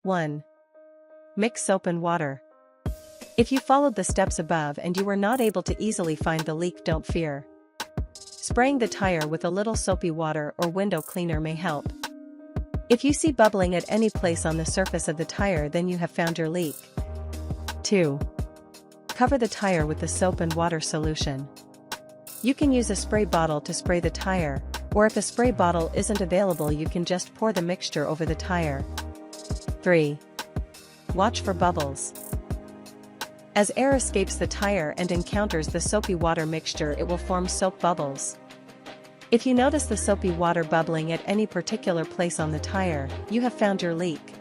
1. Mix soap and water. If you followed the steps above and you were not able to easily find the leak, don't fear. Spraying the tire with a little soapy water or window cleaner may help. If you see bubbling at any place on the surface of the tire, then you have found your leak. 2. Cover the tire with the soap and water solution. You can use a spray bottle to spray the tire, or if a spray bottle isn't available, you can just pour the mixture over the tire. 3. Watch for bubbles. As air escapes the tire and encounters the soapy water mixture, it will form soap bubbles. If you notice the soapy water bubbling at any particular place on the tire, you have found your leak.